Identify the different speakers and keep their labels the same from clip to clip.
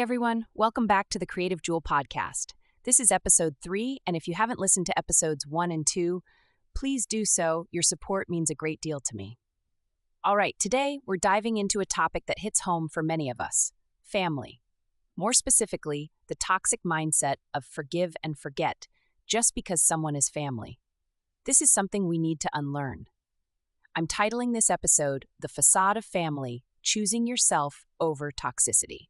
Speaker 1: Hey everyone, welcome back to the Creative Jewel podcast. This is episode 3, and if you haven't listened to episodes 1 and 2, please do so. Your support means a great deal to me. All right, today we're diving into a topic that hits home for many of us: family. More specifically, the toxic mindset of forgive and forget just because someone is family. This is something we need to unlearn. I'm titling this episode, The Facade of Family, Choosing Yourself Over Toxicity.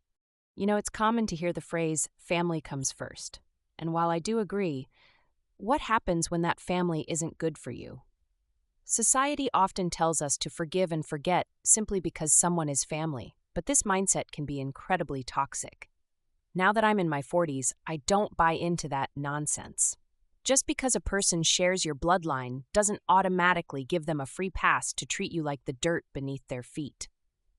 Speaker 1: You know, it's common to hear the phrase, family comes first. And while I do agree, what happens when that family isn't good for you? Society often tells us to forgive and forget simply because someone is family, but this mindset can be incredibly toxic. Now that I'm in my 40s, I don't buy into that nonsense. Just because a person shares your bloodline doesn't automatically give them a free pass to treat you like the dirt beneath their feet.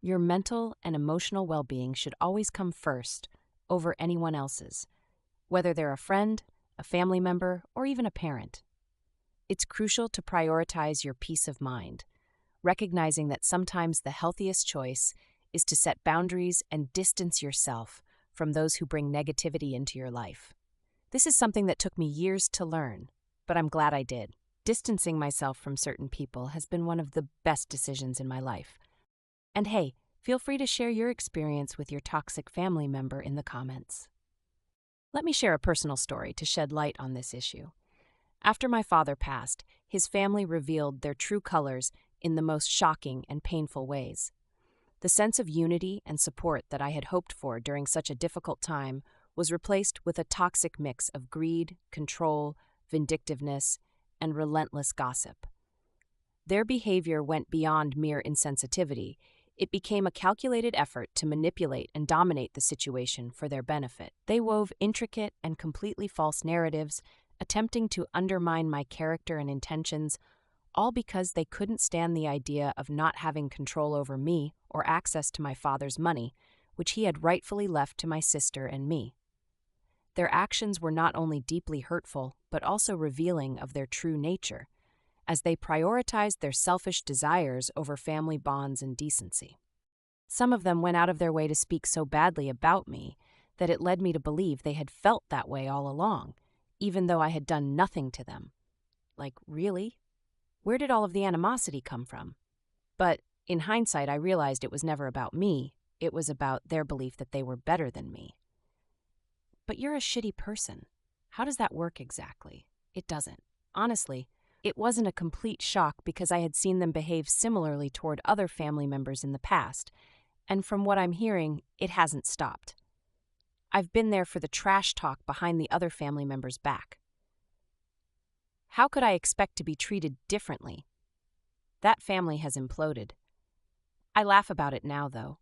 Speaker 1: Your mental and emotional well-being should always come first over anyone else's, whether they're a friend, a family member, or even a parent. It's crucial to prioritize your peace of mind, recognizing that sometimes the healthiest choice is to set boundaries and distance yourself from those who bring negativity into your life. This is something that took me years to learn, but I'm glad I did. Distancing myself from certain people has been one of the best decisions in my life. And hey, feel free to share your experience with your toxic family member in the comments. Let me share a personal story to shed light on this issue. After my father passed, his family revealed their true colors in the most shocking and painful ways. The sense of unity and support that I had hoped for during such a difficult time was replaced with a toxic mix of greed, control, vindictiveness, and relentless gossip. Their behavior went beyond mere insensitivity. It became a calculated effort to manipulate and dominate the situation for their benefit. They wove intricate and completely false narratives, attempting to undermine my character and intentions, all because they couldn't stand the idea of not having control over me or access to my father's money, which he had rightfully left to my sister and me. Their actions were not only deeply hurtful, but also revealing of their true nature, as they prioritized their selfish desires over family bonds and decency. Some of them went out of their way to speak so badly about me that it led me to believe they had felt that way all along, even though I had done nothing to them. Like, really? Where did all of the animosity come from? But in hindsight, I realized it was never about me. It was about their belief that they were better than me. But you're a shitty person. How does that work exactly? It doesn't. Honestly, it wasn't a complete shock because I had seen them behave similarly toward other family members in the past, and from what I'm hearing, it hasn't stopped. I've been there for the trash talk behind the other family members' back. How could I expect to be treated differently? That family has imploded. I laugh about it now, though.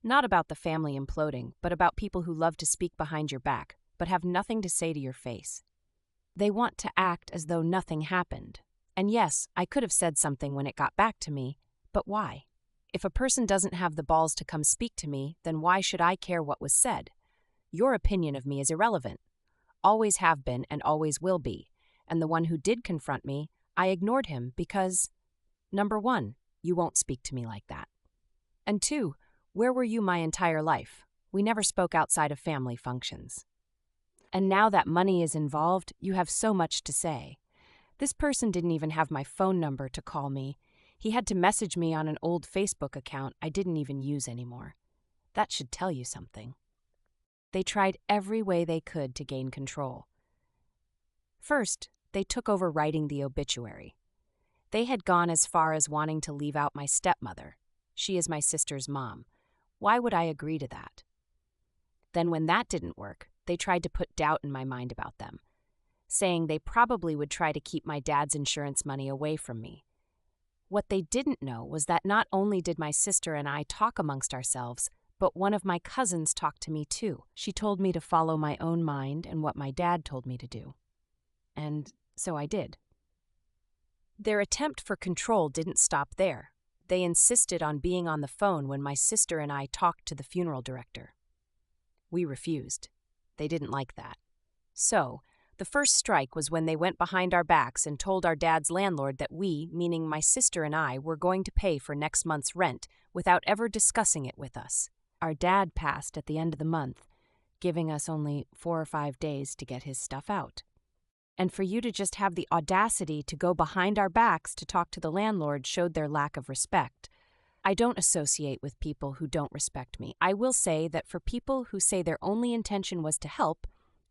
Speaker 1: Not about the family imploding, but about people who love to speak behind your back, but have nothing to say to your face. They want to act as though nothing happened. And yes, I could have said something when it got back to me, but why? If a person doesn't have the balls to come speak to me, then why should I care what was said? Your opinion of me is irrelevant. Always have been and always will be. And the one who did confront me, I ignored him because, number 1, you won't speak to me like that. And 2, where were you my entire life? We never spoke outside of family functions. And now that money is involved, you have so much to say. This person didn't even have my phone number to call me. He had to message me on an old Facebook account I didn't even use anymore. That should tell you something. They tried every way they could to gain control. First, they took over writing the obituary. They had gone as far as wanting to leave out my stepmother. She is my sister's mom. Why would I agree to that? Then when that didn't work, they tried to put doubt in my mind about them, saying they probably would try to keep my dad's insurance money away from me. What they didn't know was that not only did my sister and I talk amongst ourselves, but one of my cousins talked to me too. She told me to follow my own mind and what my dad told me to do. And so I did. Their attempt for control didn't stop there. They insisted on being on the phone when my sister and I talked to the funeral director. We refused. They didn't like that. So, the first strike was when they went behind our backs and told our dad's landlord that we, meaning my sister and I, were going to pay for next month's rent without ever discussing it with us. Our dad passed at the end of the month, giving us only 4 or 5 days to get his stuff out. And for you to just have the audacity to go behind our backs to talk to the landlord showed their lack of respect. I don't associate with people who don't respect me. I will say that for people who say their only intention was to help,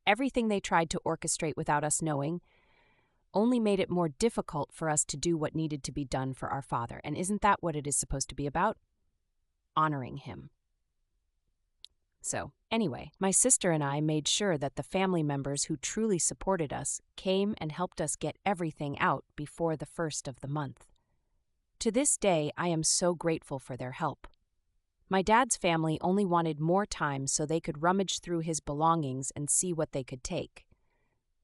Speaker 1: everything they tried to orchestrate without us knowing only made it more difficult for us to do what needed to be done for our father. And isn't that what it is supposed to be about? Honoring him. So, anyway, my sister and I made sure that the family members who truly supported us came and helped us get everything out before the first of the month. To this day, I am so grateful for their help. My dad's family only wanted more time so they could rummage through his belongings and see what they could take.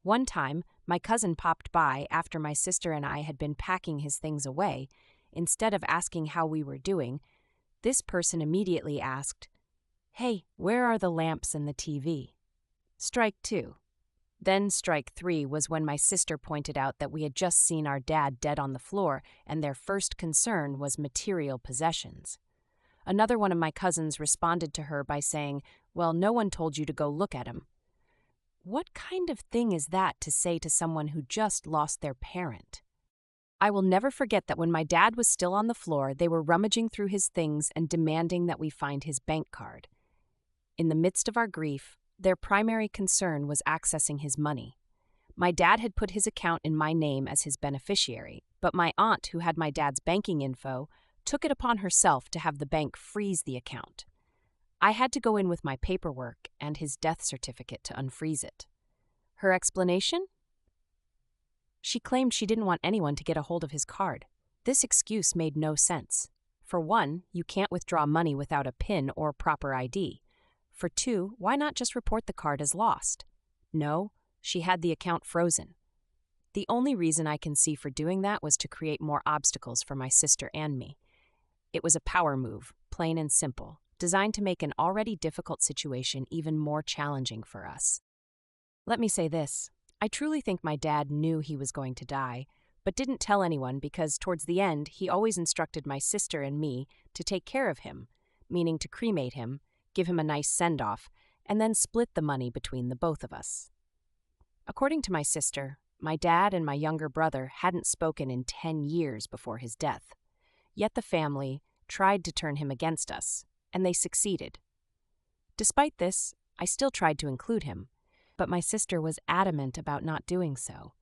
Speaker 1: One time, my cousin popped by after my sister and I had been packing his things away. Instead of asking how we were doing, this person immediately asked, "Hey, where are the lamps and the TV?" Strike 2. Then strike 3 was when my sister pointed out that we had just seen our dad dead on the floor and their first concern was material possessions. Another one of my cousins responded to her by saying, "Well, no one told you to go look at him." What kind of thing is that to say to someone who just lost their parent? I will never forget that when my dad was still on the floor, they were rummaging through his things and demanding that we find his bank card. In the midst of our grief, their primary concern was accessing his money. My dad had put his account in my name as his beneficiary, but my aunt, who had my dad's banking info, took it upon herself to have the bank freeze the account. I had to go in with my paperwork and his death certificate to unfreeze it. Her explanation? She claimed she didn't want anyone to get a hold of his card. This excuse made no sense. For one, you can't withdraw money without a PIN or proper ID. For two, why not just report the card as lost? No, she had the account frozen. The only reason I can see for doing that was to create more obstacles for my sister and me. It was a power move, plain and simple, designed to make an already difficult situation even more challenging for us. Let me say this. I truly think my dad knew he was going to die, but didn't tell anyone because towards the end, he always instructed my sister and me to take care of him, meaning to cremate him, give him a nice send-off, and then split the money between the both of us. According to my sister, my dad and my younger brother hadn't spoken in 10 years before his death. Yet the family tried to turn him against us, and they succeeded. Despite this, I still tried to include him, but my sister was adamant about not doing so.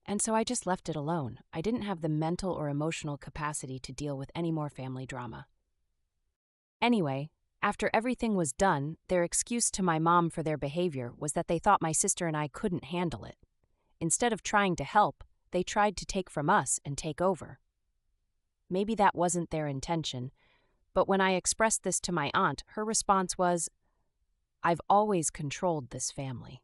Speaker 1: And so I just left it alone. I didn't have the mental or emotional capacity to deal with any more family drama. Anyway, after everything was done, their excuse to my mom for their behavior was that they thought my sister and I couldn't handle it. Instead of trying to help, they tried to take from us and take over. Maybe that wasn't their intention, but when I expressed this to my aunt, her response was, "I've always controlled this family."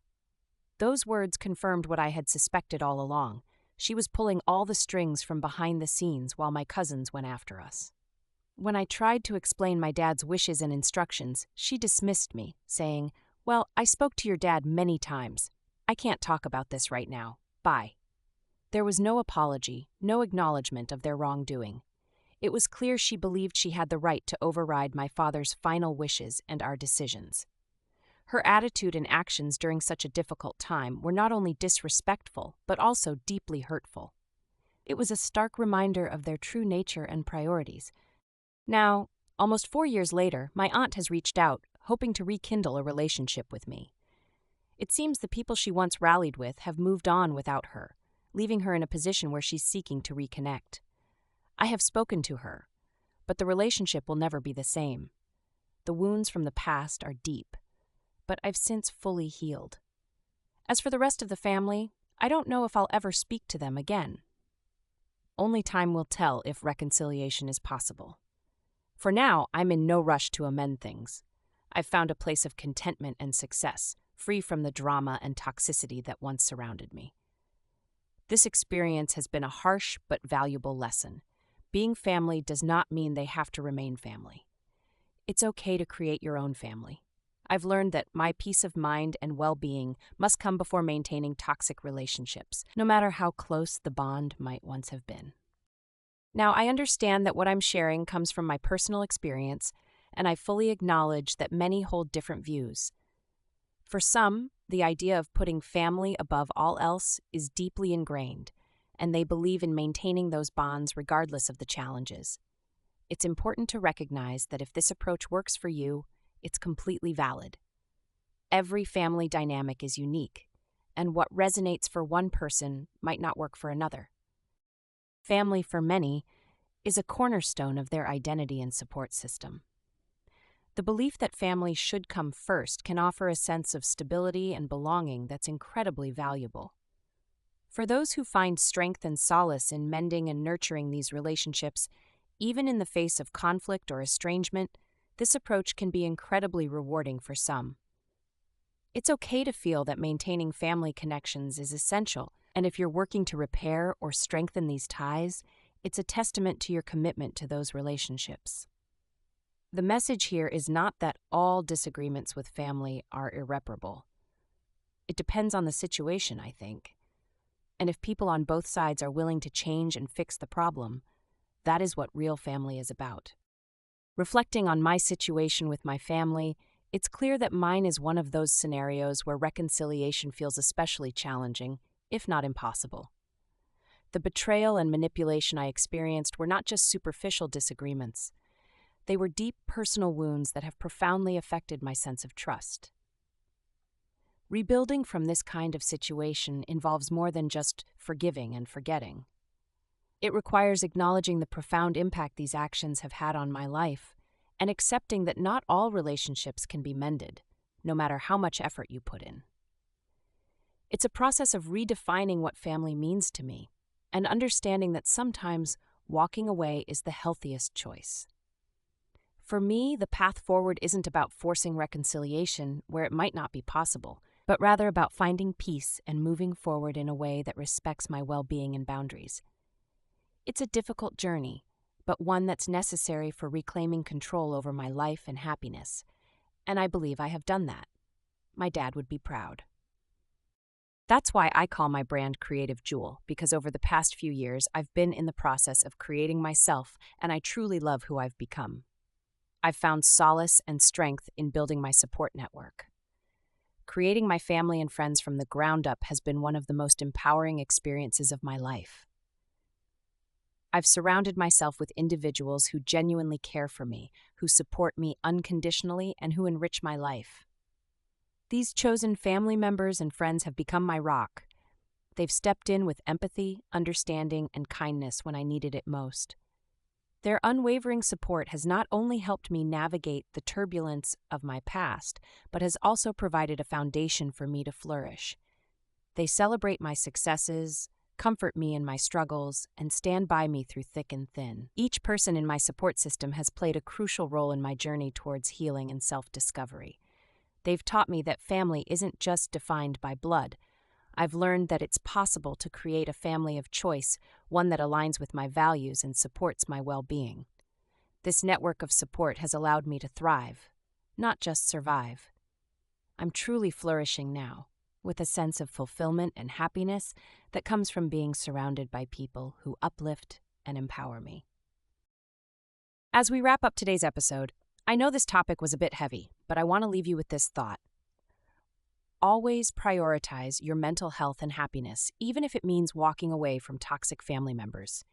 Speaker 1: Those words confirmed what I had suspected all along. She was pulling all the strings from behind the scenes while my cousins went after us. When I tried to explain my dad's wishes and instructions, she dismissed me, saying, "Well, I spoke to your dad many times. I can't talk about this right now. Bye." There was no apology, no acknowledgement of their wrongdoing. It was clear she believed she had the right to override my father's final wishes and our decisions. Her attitude and actions during such a difficult time were not only disrespectful, but also deeply hurtful. It was a stark reminder of their true nature and priorities. Now, almost 4 years later, my aunt has reached out, hoping to rekindle a relationship with me. It seems the people she once rallied with have moved on without her, leaving her in a position where she's seeking to reconnect. I have spoken to her, but the relationship will never be the same. The wounds from the past are deep, but I've since fully healed. As for the rest of the family, I don't know if I'll ever speak to them again. Only time will tell if reconciliation is possible. For now, I'm in no rush to amend things. I've found a place of contentment and success, free from the drama and toxicity that once surrounded me. This experience has been a harsh but valuable lesson. Being family does not mean they have to remain family. It's okay to create your own family. I've learned that my peace of mind and well-being must come before maintaining toxic relationships, no matter how close the bond might once have been. Now, I understand that what I'm sharing comes from my personal experience, and I fully acknowledge that many hold different views. For some, the idea of putting family above all else is deeply ingrained, and they believe in maintaining those bonds regardless of the challenges. It's important to recognize that if this approach works for you, it's completely valid. Every family dynamic is unique, and what resonates for one person might not work for another. Family, for many, is a cornerstone of their identity and support system. The belief that family should come first can offer a sense of stability and belonging that's incredibly valuable. For those who find strength and solace in mending and nurturing these relationships, even in the face of conflict or estrangement, this approach can be incredibly rewarding for some. It's okay to feel that maintaining family connections is essential, and if you're working to repair or strengthen these ties, it's a testament to your commitment to those relationships. The message here is not that all disagreements with family are irreparable. It depends on the situation, I think. And if people on both sides are willing to change and fix the problem, that is what real family is about. Reflecting on my situation with my family, it's clear that mine is one of those scenarios where reconciliation feels especially challenging, if not impossible. The betrayal and manipulation I experienced were not just superficial disagreements. They were deep personal wounds that have profoundly affected my sense of trust. Rebuilding from this kind of situation involves more than just forgiving and forgetting. It requires acknowledging the profound impact these actions have had on my life and accepting that not all relationships can be mended, no matter how much effort you put in. It's a process of redefining what family means to me and understanding that sometimes walking away is the healthiest choice. For me, the path forward isn't about forcing reconciliation where it might not be possible, but rather about finding peace and moving forward in a way that respects my well-being and boundaries. It's a difficult journey, but one that's necessary for reclaiming control over my life and happiness, and I believe I have done that. My dad would be proud. That's why I call my brand Creative Jewel, because over the past few years, I've been in the process of creating myself, and I truly love who I've become. I've found solace and strength in building my support network. Creating my family and friends from the ground up has been one of the most empowering experiences of my life. I've surrounded myself with individuals who genuinely care for me, who support me unconditionally, and who enrich my life. These chosen family members and friends have become my rock. They've stepped in with empathy, understanding, and kindness when I needed it most. Their unwavering support has not only helped me navigate the turbulence of my past, but has also provided a foundation for me to flourish. They celebrate my successes, comfort me in my struggles, and stand by me through thick and thin. Each person in my support system has played a crucial role in my journey towards healing and self-discovery. They've taught me that family isn't just defined by blood. I've learned that it's possible to create a family of choice, one that aligns with my values and supports my well-being. This network of support has allowed me to thrive, not just survive. I'm truly flourishing now, with a sense of fulfillment and happiness that comes from being surrounded by people who uplift and empower me. As we wrap up today's episode, I know this topic was a bit heavy, but I want to leave you with this thought. Always prioritize your mental health and happiness, even if it means walking away from toxic family members.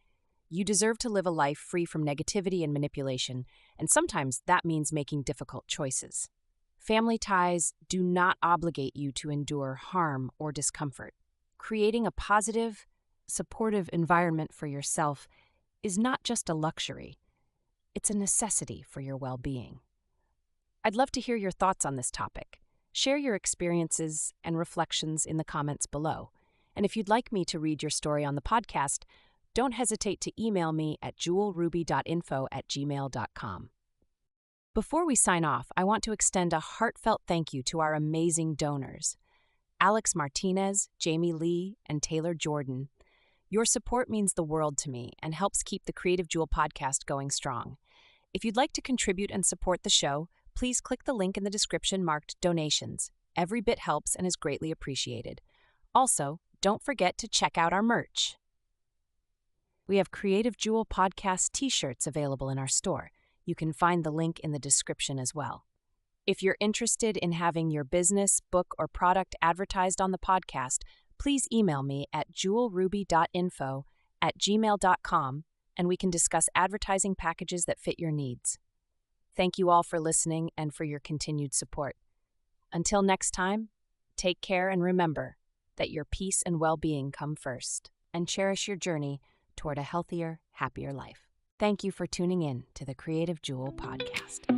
Speaker 1: You deserve to live a life free from negativity and manipulation, and sometimes that means making difficult choices. Family ties do not obligate you to endure harm or discomfort. Creating a positive, supportive environment for yourself is not just a luxury, it's a necessity for your well-being. I'd love to hear your thoughts on this topic. Share your experiences and reflections in the comments below. And if you'd like me to read your story on the podcast, don't hesitate to email me at jewelruby.info@gmail.com. Before we sign off, I want to extend a heartfelt thank you to our amazing donors, Alex Martinez, Jamie Lee, and Taylor Jordan. Your support means the world to me and helps keep the Creative Jewel podcast going strong. If you'd like to contribute and support the show, please click the link in the description marked Donations. Every bit helps and is greatly appreciated. Also, don't forget to check out our merch. We have Creative Jewel Podcast t-shirts available in our store. You can find the link in the description as well. If you're interested in having your business, book, or product advertised on the podcast, please email me at jewelruby.info@gmail.com and we can discuss advertising packages that fit your needs. Thank you all for listening and for your continued support. Until next time, take care and remember that your peace and well-being come first, and cherish your journey toward a healthier, happier life. Thank you for tuning in to the Creative Jewel Podcast.